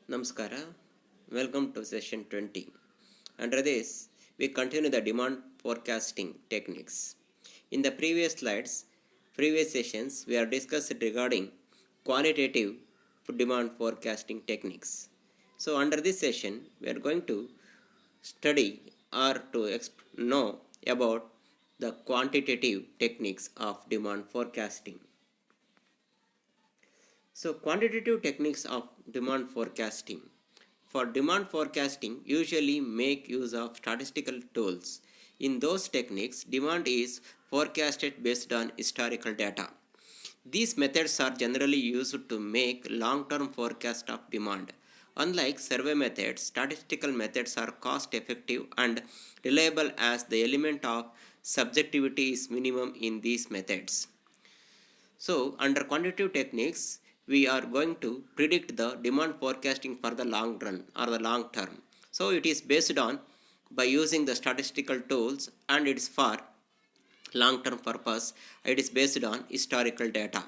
Namaskara. Welcome to session 20. Under this, we continue the demand forecasting techniques. In the previous sessions, we are discussed regarding qualitative demand forecasting techniques. So, under this session, we are going to study or to know about the quantitative techniques of demand forecasting. So, quantitative techniques of demand forecasting. For demand forecasting, usually make use of statistical tools. In those techniques, demand is forecasted based on historical data. These methods are generally used to make long-term forecast of demand. Unlike survey methods, statistical methods are cost-effective and reliable as the element of subjectivity is minimum in these methods. So, under quantitative techniques, we are going to predict the demand forecasting for the long run or the long term. So, it is based on by using the statistical tools, and it is for long term purpose. It is based on historical data.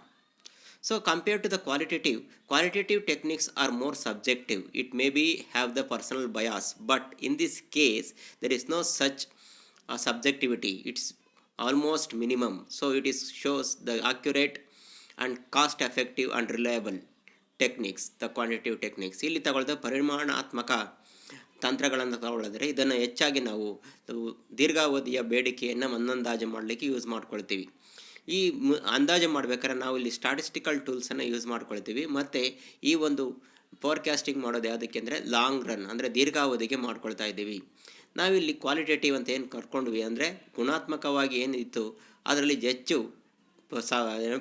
So, compared to the qualitative techniques are more subjective. It may be have the personal bias, but in this case, there is no such subjectivity. It's almost minimum. So, it is shows the accurate and cost effective and reliable techniques the quantitative techniques. ಇಲ್ಲಿ ತಗೊಳ್ದ ಪರಿಮಾಣಾತ್ಮಕ ತಂತ್ರಗಳನ್ನು ತಗೊಳ್ಳಿದ್ರೆ ಇದನ್ನು ಹೆಚ್ಚಾಗಿ ನಾವು ದೀರ್ಘಾವಧಿಯ ಬೇಡಿಕೆಯನ್ನು ಅಂದಾಜು ಮಾಡಲಿಕ್ಕೆ ಯೂಸ್ ಮಾಡ್ಕೊಳ್ತೀವಿ. ಈ ಅಂದಾಜು ಮಾಡ್ಬೇಕಾದ್ರೆ ನಾವು ಇಲ್ಲಿ ಸ್ಟಾಟಿಸ್ಟಿಕಲ್ ಟೂಲ್ಸನ್ನು ಯೂಸ್ ಮಾಡ್ಕೊಳ್ತೀವಿ. ಮತ್ತು ಈ ಒಂದು ಫೋರ್ಕಾಸ್ಟಿಂಗ್ ಮಾಡೋದು ಯಾವುದಕ್ಕೆ ಅಂದರೆ ಲಾಂಗ್ ರನ್ ಅಂದರೆ ದೀರ್ಘಾವಧಿಗೆ ಮಾಡ್ಕೊಳ್ತಾ ಇದ್ದೀವಿ. ನಾವಿಲ್ಲಿ ಕ್ವಾಲಿಟೇಟಿವ್ ಅಂತ ಏನು ಕರ್ಕೊಂಡ್ವಿ ಅಂದರೆ ಗುಣಾತ್ಮಕವಾಗಿ ಏನಿತ್ತು ಅದರಲ್ಲಿ ಹೆಚ್ಚು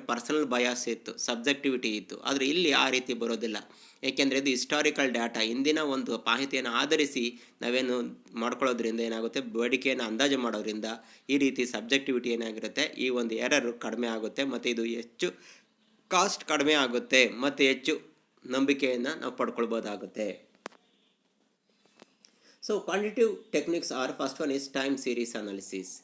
ಪರ್ಸನಲ್ ಬಯಾಸ್ ಇತ್ತು, ಸಬ್ಜೆಕ್ಟಿವಿಟಿ ಇತ್ತು. ಆದರೆ ಇಲ್ಲಿ ಆ ರೀತಿ ಬರೋದಿಲ್ಲ. ಏಕೆಂದರೆ ಇದು ಹಿಸ್ಟಾರಿಕಲ್ ಡಾಟಾ, ಇಂದಿನ ಒಂದು ಮಾಹಿತಿಯನ್ನು ಆಧರಿಸಿ ನಾವೇನು ಮಾಡ್ಕೊಳ್ಳೋದ್ರಿಂದ ಏನಾಗುತ್ತೆ, ಬೇಡಿಕೆಯನ್ನು ಅಂದಾಜು ಮಾಡೋದ್ರಿಂದ ಈ ರೀತಿ ಸಬ್ಜೆಕ್ಟಿವಿಟಿ ಏನಾಗಿರುತ್ತೆ, ಈ ಒಂದು ಎರರ್ ಕಡಿಮೆ ಆಗುತ್ತೆ ಮತ್ತು ಇದು ಹೆಚ್ಚು ಕಾಸ್ಟ್ ಕಡಿಮೆ ಆಗುತ್ತೆ ಮತ್ತು ಹೆಚ್ಚು ನಂಬಿಕೆಯನ್ನು ನಾವು ಪಡ್ಕೊಳ್ಬೋದಾಗುತ್ತೆ. So quantitative techniques are first one is time series analysis.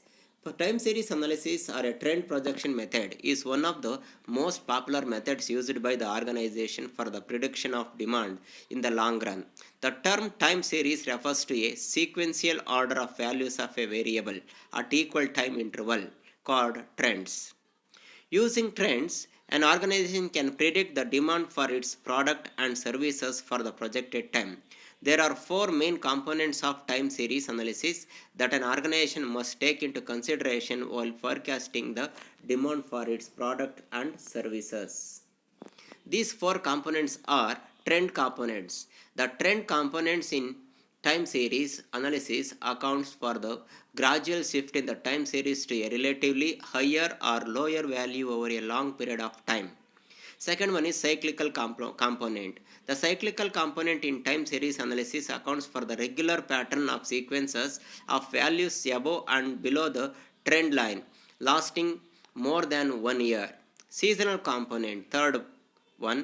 Time series analysis or a trend projection method is one of the most popular methods used by the organization for the prediction of demand in the long run. The term time series refers to a sequential order of values of a variable at equal time interval called trends. Using trends, an organization can predict the demand for its product and services for the projected time. There are four main components of time series analysis that an organization must take into consideration while forecasting the demand for its product and services. These four components are trend components. The trend components in time series analysis accounts for the gradual shift in the time series to a relatively higher or lower value over a long period of time. Second one is cyclical component. The cyclical component in time series analysis accounts for the regular pattern of sequences of values above and below the trend line lasting more than 1 year. Seasonal component, third one,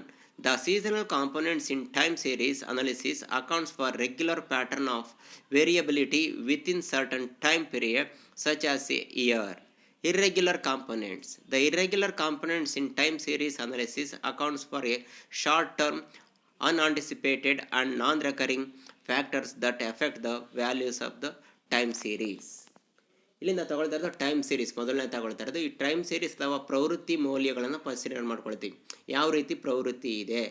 the seasonal components in time series analysis accounts for regular pattern of variability within certain time period such as a year. Irregular components. The irregular components in time series analysis accounts for a short-term, unanticipated and non-recurring factors that affect the values of the time series. ಇಲ್ಲಿಂದ ತಗೊಳ್ತಾ ಇರೋದು time series ಮೊದಲನೇ ತಗೊಳ್ತಾ ಇರೋದು. ಈ time series ಅಥವಾ ಪ್ರವೃತ್ತಿ ಮೌಲ್ಯಗಳನ್ನು ಪರಿಶೀಲನೆ ಮಾಡ್ಕೊಳ್ತೀವಿ. ಯಾವ ರೀತಿ ಪ್ರವೃತ್ತಿ ಇದೆ,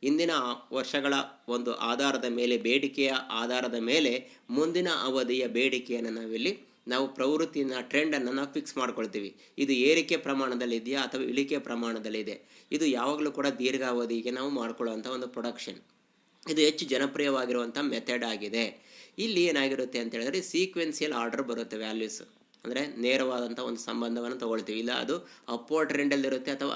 ಇಂದಿನ ವರ್ಷಗಳ ಒಂದು ಆಧಾರದ ಮೇಲೆ, ಬೇಡಿಕೆಯ ಆಧಾರದ ಮೇಲೆ ಮುಂದಿನ ಅವಧಿಯ ಬೇಡಿಕೆಯನ್ನು ನಾವು ಪ್ರವೃತ್ತಿನ ಟ್ರೆಂಡನ್ನು ನಾವು ಫಿಕ್ಸ್ ಮಾಡ್ಕೊಳ್ತೀವಿ. ಇದು ಏರಿಕೆ ಪ್ರಮಾಣದಲ್ಲಿದೆಯಾ ಅಥವಾ ಇಳಿಕೆ ಪ್ರಮಾಣದಲ್ಲಿದೆ. ಇದು ಯಾವಾಗಲೂ ಕೂಡ ದೀರ್ಘಾವಧಿಗೆ ನಾವು ಮಾಡ್ಕೊಳ್ಳುವಂಥ ಒಂದು ಪ್ರೊಡಕ್ಷನ್. ಇದು ಹೆಚ್ಚು ಜನಪ್ರಿಯವಾಗಿರುವಂಥ ಮೆಥಡ್ ಆಗಿದೆ. ಇಲ್ಲಿ ಏನಾಗಿರುತ್ತೆ ಅಂತ ಹೇಳಿದ್ರೆ ಸೀಕ್ವೆನ್ಸಿಯಲ್ ಆರ್ಡರ್ ಬರುತ್ತೆ. ವ್ಯಾಲ್ಯೂಸ್ ಅಂದರೆ ನೇರವಾದಂಥ ಒಂದು ಸಂಬಂಧವನ್ನು ತೊಗೊಳ್ತೀವಿ. ಇಲ್ಲ ಅದು ಅಪ್ವರ್ಡ್ ಟ್ರೆಂಡಲ್ಲಿರುತ್ತೆ ಅಥವಾ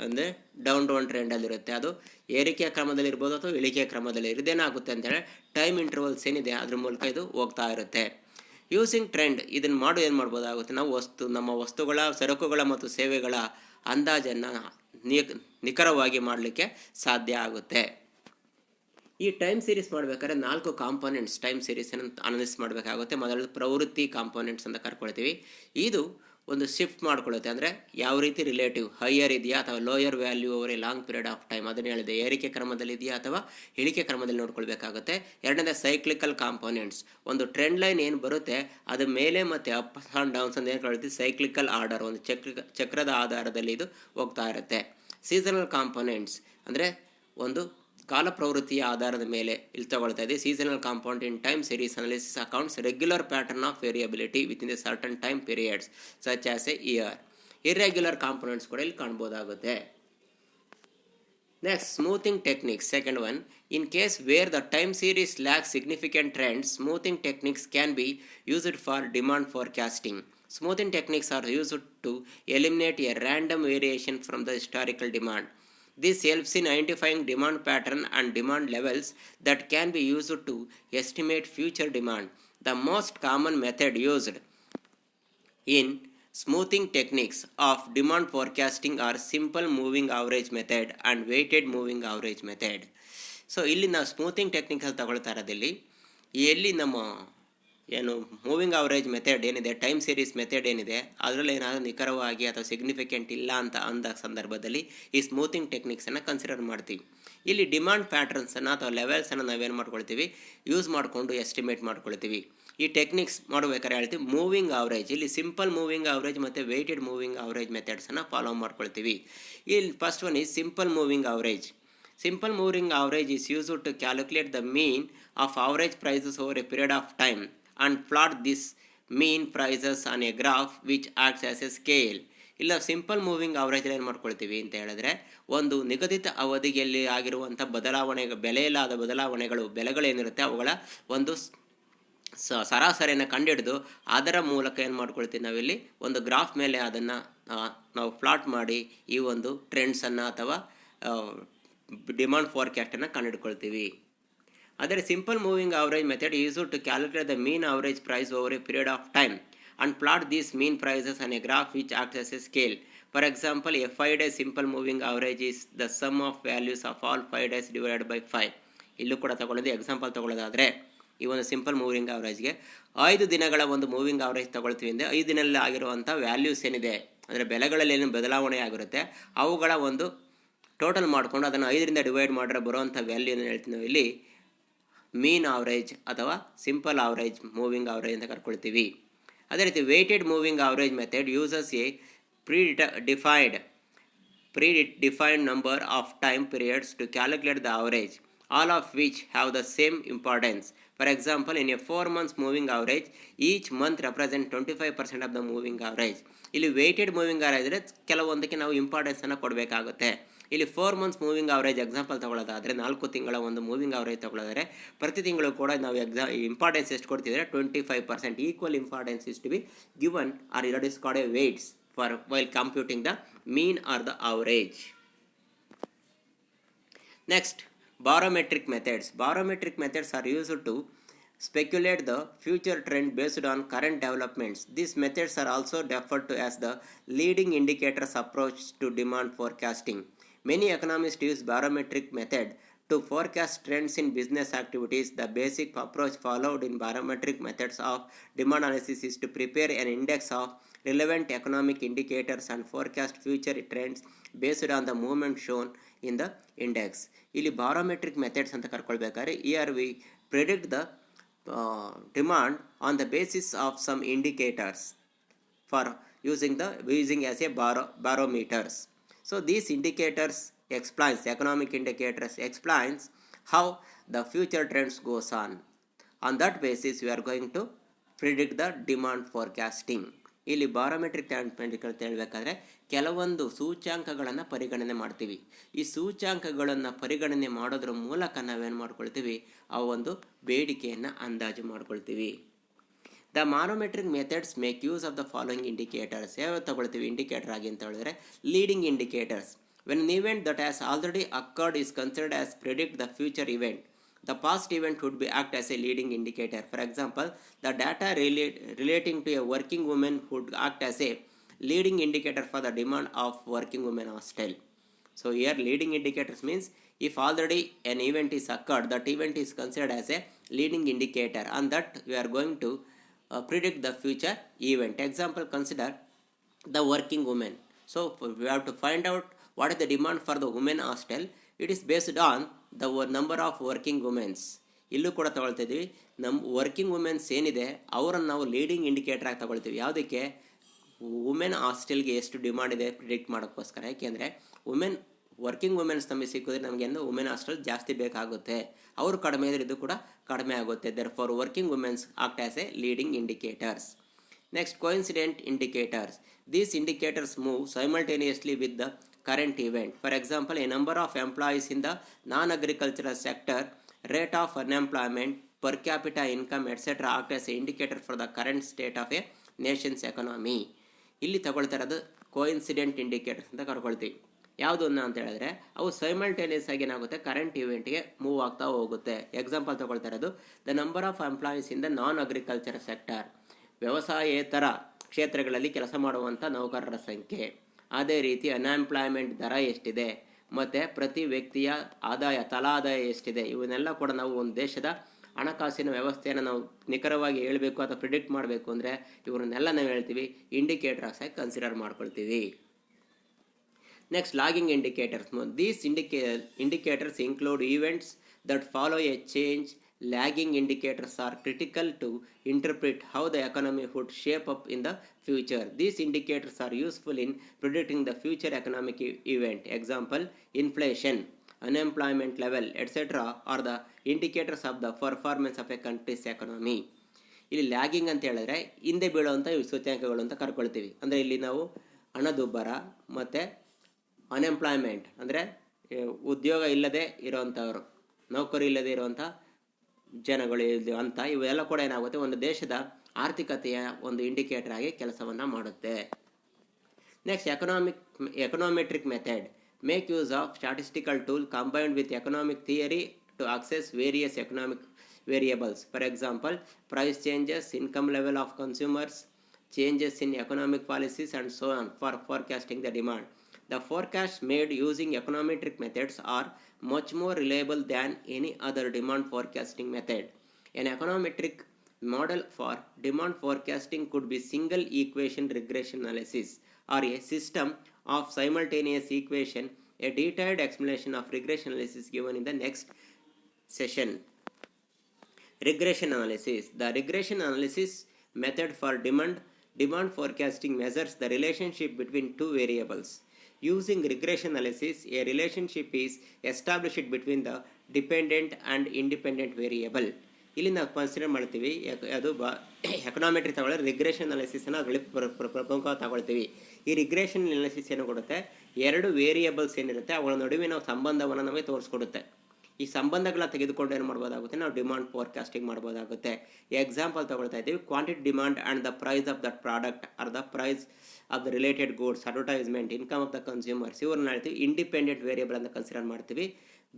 ಅಂದರೆ ಡೌನ್ ಟ್ರೆಂಡಲ್ಲಿರುತ್ತೆ. ಅದು ಏರಿಕೆಯ ಕ್ರಮದಲ್ಲಿರ್ಬೋದು ಅಥವಾ ಇಳಿಕೆಯ ಕ್ರಮದಲ್ಲಿ ಇದೇನಾಗುತ್ತೆ ಅಂತೇಳಿ ಟೈಮ್ ಇಂಟರ್ವಲ್ಸ್ ಏನಿದೆ ಅದ್ರ ಮೂಲಕ ಇದು ಹೋಗ್ತಾ ಇರುತ್ತೆ. ಯೂಸಿಂಗ್ ಟ್ರೆಂಡ್ ಇದನ್ನು ಏನು ಮಾಡ್ಬೋದಾಗುತ್ತೆ, ನಾವು ನಮ್ಮ ವಸ್ತುಗಳ, ಸರಕುಗಳ ಮತ್ತು ಸೇವೆಗಳ ಅಂದಾಜನ್ನು ನಿಖರವಾಗಿ ಮಾಡಲಿಕ್ಕೆ ಸಾಧ್ಯ ಆಗುತ್ತೆ. ಈ ಟೈಮ್ ಸೀರೀಸ್ ಮಾಡಬೇಕಾದ್ರೆ 4 ಕಾಂಪೋನೆಂಟ್ಸ್ ಟೈಮ್ ಸೀರೀಸನ್ನು ಅನಲೈಸ್ ಮಾಡಬೇಕಾಗುತ್ತೆ. ಮೊದಲು ಪ್ರವೃತ್ತಿ ಕಾಂಪೋನೆಂಟ್ಸ್ ಅಂತ ಕರ್ಕೊಳ್ತೀವಿ. ಇದು ಒಂದು ಶಿಫ್ಟ್ ಮಾಡ್ಕೊಳ್ಳುತ್ತೆ. ಅಂದರೆ ಯಾವ ರೀತಿ ರಿಲೇಟಿವ್ ಹೈಯರ್ ಇದೆಯಾ ಅಥವಾ lower value over A long period of time, ಅದನ್ನು ಹೇಳಿದೆ. ಏರಿಕೆ ಕ್ರಮದಲ್ಲಿ ಇದೆಯಾ ಅಥವಾ ಇಳಿಕೆ ಕ್ರಮದಲ್ಲಿ ನೋಡ್ಕೊಳ್ಬೇಕಾಗುತ್ತೆ. ಎರಡನೇದು ಸೈಕ್ಲಿಕಲ್ ಕಾಂಪೋನೆಂಟ್ಸ್. ಒಂದು ಟ್ರೆಂಡ್ ಲೈನ್ ಏನು ಬರುತ್ತೆ ಅದು ಮೇಲೆ ಮತ್ತು ಅಪ್ಸ್ ಆ್ಯಂಡ್ ಡೌನ್ಸ್ ಅಂತ ಏನು ಹೇಳ್ತೀವಿ, ಸೈಕ್ಲಿಕಲ್ ಆರ್ಡರ್, ಒಂದು ಚಕ್ರದ ಆಧಾರದಲ್ಲಿ ಇದು ಹೋಗ್ತಾ ಇರುತ್ತೆ. ಸೀಸನಲ್ ಕಾಂಪೋನೆಂಟ್ಸ್ ಅಂದರೆ ಒಂದು ಕಾಲ ಪ್ರವೃತ್ತಿಯ ಆಧಾರದ ಮೇಲೆ ಇಲ್ಲಿ ತಗೊಳ್ತಾ ಇದೆ. Seasonal compound in time series analysis accounts regular pattern of variability within the certain time periods such as a year. Irregular components ಕೂಡ ಇಲ್ಲಿ ಕಾಣ್ಬೋದಾಗುತ್ತೆ. Next, smoothing techniques. Second one, in case where the time series lack significant trends, smoothing techniques can be used for demand forecasting. Smoothing techniques are used to eliminate a random variation from the historical demand. This helps in identifying demand pattern and demand levels that can be used to estimate future demand. The most common method used in smoothing techniques of demand forecasting are simple moving average method and weighted moving average method. So ಇಲ್ಲಿ ನಾವು smoothing ಟೆಕ್ನಿಕಲ್ಲಿ ತಗೊಳ್ತಾ ಇರೋದಿಲ್ಲಿ ಎಲ್ಲಿ ನಮ್ಮ ಏನು moving average method ಏನಿದೆ, time series method ಏನಿದೆ, ಅದರಲ್ಲಿ ಏನಾದರೂ ನಿಖರವಾಗಿ ಅಥವಾ ಸಿಗ್ನಿಫಿಕೆಂಟ್ ಇಲ್ಲ ಅಂತ ಅಂದ ಸಂದರ್ಭದಲ್ಲಿ ಈ ಸ್ಮೂತಿಂಗ್ ಟೆಕ್ನಿಕ್ಸನ್ನು ಕನ್ಸಿಡರ್ ಮಾಡ್ತೀವಿ. ಇಲ್ಲಿ ಡಿಮಾಂಡ್ ಪ್ಯಾಟರ್ನ್ಸನ್ನು ಅಥವಾ ಲೆವೆಲ್ಸನ್ನು ನಾವೇನು ಮಾಡ್ಕೊಳ್ತೀವಿ, ಯೂಸ್ ಮಾಡಿಕೊಂಡು ಎಸ್ಟಿಮೇಟ್ ಮಾಡ್ಕೊಳ್ತೀವಿ. ಈ ಟೆಕ್ನಿಕ್ಸ್ ಮಾಡ್ಬೇಕಾದ್ರೆ ಹೇಳ್ತೀವಿ ಮೂವಿಂಗ್ ಅವರೇಜ್. ಇಲ್ಲಿ ಸಿಂಪಲ್ ಮೂವಿಂಗ್ ಅವರೇಜ್ ಮತ್ತು ವೆಯ್ಟೆಡ್ ಮೂವಿಂಗ್ ಅವರೇಜ್ ಮೆಥಡ್ಸನ್ನು ಫಾಲೋ ಮಾಡ್ಕೊಳ್ತೀವಿ. ಇಲ್ಲಿ first one is simple moving average. Simple moving average is used to calculate the mean of average prices over a period of time and plot this mean prices on a graph which acts as a scale. ಇಲ್ಲ simple moving average ಏನು ಮಾಡ್ಕೊಳ್ತೀವಿ ಅಂತ ಹೇಳಿದ್ರೆ, ಒಂದು ನಿಗದಿತ ಅವಧಿಯಲ್ಲಿ ಆಗಿರುವಂಥ ಬೆಲೆಯಲ್ಲಾದ ಬೆಲೆಗಳೇನಿರುತ್ತೆ ಅವುಗಳ ಒಂದು ಸರಾಸರಿಯನ್ನು ಕಂಡುಹಿಡಿದು ಅದರ ಮೂಲಕ ಏನು ಮಾಡ್ಕೊಳ್ತೀವಿ, ನಾವಿಲ್ಲಿ ಒಂದು ಗ್ರಾಫ್ ಮೇಲೆ ಅದನ್ನು ನಾವು ಪ್ಲಾಟ್ ಮಾಡಿ ಈ ಒಂದು ಟ್ರೆಂಡ್ಸನ್ನು ಅಥವಾ ಡಿಮಾಂಡ್ ಫಾರ್ಕಾಸ್ಟನ್ನು ಕಂಡುಹಿಡ್ಕೊಳ್ತೀವಿ. ಆದರೆ simple moving average method use to calculate the mean average price over a period of time and plot these mean prices on a graph which acts as a scale. For example, a 5-day simple moving average is the sum of values of all 5 days divided by 5. ಇಲ್ಲೂ ಕೂಡ ತಗೊಳ್ಳೋದು example ತಗೊಳ್ಳೋದಾದರೆ, ಈ ಒಂದು simple moving ಅವರೇಜ್ಗೆ 5 ದಿನಗಳ ಒಂದು moving average ತಗೊಳ್ತೀವಿ ಅಂದರೆ 5 ದಿನದಲ್ಲಿ ಆಗಿರುವಂಥ ವ್ಯಾಲ್ಯೂಸ್ ಏನಿದೆ, ಅಂದರೆ ಬೆಲೆಗಳಲ್ಲಿ ಏನು ಬದಲಾವಣೆ ಆಗಿರುತ್ತೆ ಅವುಗಳ ಒಂದು ಟೋಟಲ್ ಮಾಡಿಕೊಂಡು ಅದನ್ನು 5ರಿಂದ ಡಿವೈಡ್ ಮಾಡಿದ್ರೆ ಬರುವಂಥ ವ್ಯಾಲ್ಯೂ ಏನು ಹೇಳ್ತೀವಿ ನಾವು ಇಲ್ಲಿ ಮೀನ್ ಅವರೇಜ್ ಅಥವಾ ಸಿಂಪಲ್ ಅವರೇಜ್ ಮೂವಿಂಗ್ ಅವರೇಜ್ ಅಂತ ಕರ್ಕೊಳ್ತೀವಿ. ಅದೇ ರೀತಿ weighted moving average method uses A predefined number of time periods to calculate the average, all of which have the same importance. For example, in a 4 months moving average, each month represents 25% of the moving average. ಇಲ್ಲಿ weighted moving average ಅಂದರೆ ಕೆಲವೊಂದಕ್ಕೆ ನಾವು ಇಂಪಾರ್ಟೆನ್ಸನ್ನು ಕೊಡಬೇಕಾಗುತ್ತೆ. ಇಲ್ಲಿ 4 months moving average example ತಗೊಳ್ಳೋದಾದರೆ, 4 ತಿಂಗಳ ಒಂದು moving average ತಗೊಳ್ಳೋದಾದರೆ ಪ್ರತಿ ತಿಂಗಳು ಕೂಡ ನಾವು ಇಂಪಾರ್ಟೆನ್ಸ್ ಎಷ್ಟು ಕೊಡ್ತಿದ್ರೆ 25%. Equal importance is to be given or it is called a weights for while computing the mean or the average. Next, barometric methods. Barometric methods are used to speculate the future trend based on current developments. These methods are also referred to as the leading indicators approach to demand forecasting. Many economists use barometric method to forecast trends in business activities. The basic approach followed in barometric methods of demand analysis is to prepare an index of relevant economic indicators and forecast future trends based on the movement shown in the index. ಇಲ್ಲಿ barometric methods ಅಂತ ಕರ್ಕೊಳ್ಬೇಕಾದ್ರೆ here we predict the demand on the basis of some indicators for using as a barometers. So these indicators explains, economic indicators explains how the future trends goes on. On that basis we are going to predict the demand forecasting. ಇಲ್ಲಿ ಬಾರೋಮೆಟ್ರಿಕ್ ಟ್ಯಾಂಡ್ಮೆಂಟ್ ಅಂತ ಹೇಳಬೇಕಾದ್ರೆ ಕೆಲವೊಂದು ಸೂಚ್ಯಾಂಕಗಳನ್ನು ಪರಿಗಣನೆ ಮಾಡ್ತೀವಿ. ಈ ಸೂಚ್ಯಾಂಕಗಳನ್ನು ಪರಿಗಣನೆ ಮಾಡೋದ್ರ ಮೂಲಕ ನಾವೇನು ಮಾಡ್ಕೊಳ್ತೀವಿ, ಆ ಒಂದು ಬೇಡಿಕೆಯನ್ನು ಅಂದಾಜು ಮಾಡ್ಕೊಳ್ತೀವಿ. The barometric methods make use of the following indicators. ಯಾವ ತಗೊಳ್ತೀವಿ ಇಂಡಿಕೇಟರ್ ಆಗಿ ಅಂತ ಹೇಳಿದ್ರೆ, leading indicators. When an event that has already occurred is considered as predict the future event, the past event would be act as a leading indicator. For example, the data relating to a working woman would act as a leading indicator for the demand of working women hostel. So here leading indicators means if already an event is occurred, that event is considered as a leading indicator, and that we are going to predict the future event. Example, consider the working women. So we have to find out what is the demand for the women hostel. It is based on the number of working women's. ಇಲ್ಲೂ ಕೂಡ ತಗೊಳ್ತಾ ಇದ್ದೀವಿ. ನಮ್ಮ working women's ಏನಿದೆ ಅವರನ್ನು ನಾವು leading indicator ಆಗಿ ತಗೊಳ್ತೀವಿ. ಯಾವುದಕ್ಕೆ? ವುಮೆನ್ ಹಾಸ್ಟೆಲ್ಗೆ ಎಷ್ಟು ಡಿಮಾಂಡ್ ಇದೆ ಪ್ರಿಡಿಕ್ಟ್ ಮಾಡೋಕ್ಕೋಸ್ಕರ. ಯಾಕೆಂದರೆ ವರ್ಕಿಂಗ್ ವುಮೆನ್ಸ್ ನಮಗೆ ಸಿಕ್ಕಿದ್ರೆ ನಮಗೆ ವುಮೆನ್ ಹಾಸ್ಟೆಲ್ ಜಾಸ್ತಿ ಬೇಕಾಗುತ್ತೆ. ಅವರು ಕಡಿಮೆ ಇದ್ರೆ ಇದು ಕೂಡ ಕಡಿಮೆ ಆಗುತ್ತೆ. Therefore working women's act as a leading indicators. Next, coincident indicators. These indicators move simultaneously with the current event. For example, a number of employees in the non-agricultural sector, rate of unemployment, per capita income, etc. act as an indicator for the current state of a nation's economy. ಇಲ್ಲಿ ತಗೊಳ್ತಾ ಇರೋದು coincident indicators ಅಂತ ಕರ್ಕೊಳ್ತೀವಿ. ಯಾವುದನ್ನ ಅಂತ ಹೇಳಿದ್ರೆ ಅವು simultaneous ಆಗಿ ಏನಾಗುತ್ತೆ, ಕರೆಂಟ್ ಇವೆಂಟ್ಗೆ ಮೂವ್ ಆಗ್ತಾ ಹೋಗುತ್ತೆ. ಎಕ್ಸಾಂಪಲ್ ತಗೊಳ್ತಾ ಇರೋದು the number of employees in the non agriculture sector, ವ್ಯವಸಾಯೇತರ ಕ್ಷೇತ್ರಗಳಲ್ಲಿ ಕೆಲಸ ಮಾಡುವಂಥ ನೌಕರರ ಸಂಖ್ಯೆ. ಅದೇ ರೀತಿ ಅನ್ಎಂಪ್ಲಾಯ್ಮೆಂಟ್ ದರ ಎಷ್ಟಿದೆ, ಮತ್ತು ಪ್ರತಿ ವ್ಯಕ್ತಿಯ ಆದಾಯ, ತಲಾ ಆದಾಯ ಎಷ್ಟಿದೆ, ಇವನ್ನೆಲ್ಲ ಕೂಡ ನಾವು ಒಂದು ದೇಶದ ಹಣಕಾಸಿನ ವ್ಯವಸ್ಥೆಯನ್ನು ನಾವು ನಿಖರವಾಗಿ ಹೇಳಬೇಕು ಅಥವಾ ಪ್ರಿಡಿಕ್ಟ್ ಮಾಡಬೇಕು ಅಂದರೆ ಇವರನ್ನೆಲ್ಲ ನಾವು ಹೇಳ್ತೀವಿ ಇಂಡಿಕೇಟರ್ಸ್ ಆಗಿ ಕನ್ಸಿಡರ್ ಮಾಡ್ಕೊಳ್ತೀವಿ. Next, logging indicators. These indicators include events that follow a change. Lagging indicators are critical to interpret how the economy would shape up in the future. These indicators are useful in predicting the future economic event. Example, inflation, unemployment level, etc. are the indicators of the performance of a country's economy. ಇಲ್ಲಿ lagging ಅಂತ ಹೇಳಿದ್ರೆ ಹಿಂದೆ ಬೀಳುವಂಥ ಸೂಚ್ಯಂಕಗಳು ಅಂತ ಕರ್ಕೊಳ್ತೀವಿ. ಅಂದರೆ ಇಲ್ಲಿ ನಾವು ಹಣದುಬ್ಬರ ಮತ್ತು ಅನ್ಎಂಪ್ಲಾಯ್ಮೆಂಟ್ ಅಂದರೆ ಉದ್ಯೋಗ ಇಲ್ಲದೆ ಇರೋವಂಥವ್ರು, ನೌಕರಿ ಇಲ್ಲದೆ ಇರುವಂಥ ಜನಗಳು ಅಂತ ಇವೆಲ್ಲ ಕೂಡ ಏನಾಗುತ್ತೆ, ಒಂದು ದೇಶದ ಆರ್ಥಿಕತೆಯ ಒಂದು ಇಂಡಿಕೇಟರ್ ಆಗಿ ಕೆಲಸವನ್ನು ಮಾಡುತ್ತೆ. Next, econometric method. Make use of statistical tool combined with economic theory to access various economic variables. For example, price changes, income level of consumers, changes in economic policies and so on for forecasting the demand. The forecasts made using econometric methods are much more reliable than any other demand forecasting method. An econometric model for demand forecasting could be single equation regression analysis or a system of simultaneous equation. A detailed explanation of regression analysis given in the next session. Regression analysis. The regression analysis method for demand forecasting measures the relationship between two variables. Using regression analysis, a relationship is established between the dependent and independent variable. ಇಲ್ಲಿ ನಾವು consider ಮಾಡ್ತೀವಿ, ಅದು ಎಕನಾಮೆಟ್ರಿ ತಗೊಳ್ಳೋದು regression ಅನಾಲಿಸಿಸನ್ನು ಅದರಲ್ಲಿ ಪ್ರಮುಖ ತಗೊಳ್ತೀವಿ. ಈ regression analysis ಏನು ಕೊಡುತ್ತೆ, ಎರಡು ವೇರಿಯಬಲ್ಸ್ ಏನಿರುತ್ತೆ ಅವುಗಳ ನಡುವೆ ನಾವು ಸಂಬಂಧವನ್ನು ನಮಗೆ ತೋರಿಸ್ಕೊಡುತ್ತೆ. ಈ ಸಂಬಂಧಗಳ ತೆಗೆದುಕೊಂಡು ಏನು ಮಾಡ್ಬೋದಾಗುತ್ತೆ, ನಾವು ಡಿಮಾಂಡ್ ಫೋರ್ಕಾಸ್ಟಿಂಗ್ ಮಾಡ್ಬೋದಾಗುತ್ತೆ. ಎಕ್ಸಾಂಪಲ್ ತಗೊಳ್ತಾ ಇದ್ದೀವಿ, quantity demand and the price of that product or the price of the related goods, advertisement, income of the consumers, ಇವ್ರನ್ನ ಹೇಳ್ತೀವಿ ಇಂಡಿಪೆಂಡೆಂಟ್ ವೇರಿಯಬಲ್ ಅಂತ ಕನ್ಸಿಡರ್ ಮಾಡ್ತೀವಿ.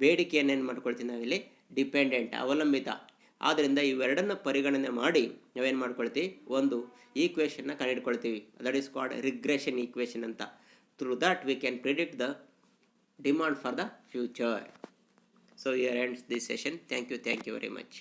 ಬೇಡಿಕೆಯನ್ನು ಏನು ಮಾಡ್ಕೊಳ್ತೀವಿ ನಾವಿಲ್ಲಿ, ಡಿಪೆಂಡೆಂಟ್, ಅವಲಂಬಿತ. ಆದ್ದರಿಂದ ಇವೆರಡನ್ನು ಪರಿಗಣನೆ ಮಾಡಿ ನಾವೇನು ಮಾಡ್ಕೊಳ್ತೀವಿ, ಒಂದು ಈಕ್ವೇಷನ್ನ ಕಂಡುಹಿಡ್ಕೊಳ್ತೀವಿ. That is called regression equation ಅಂತ. Through that we can predict the demand for the future. So here ends this session. Thank you very much.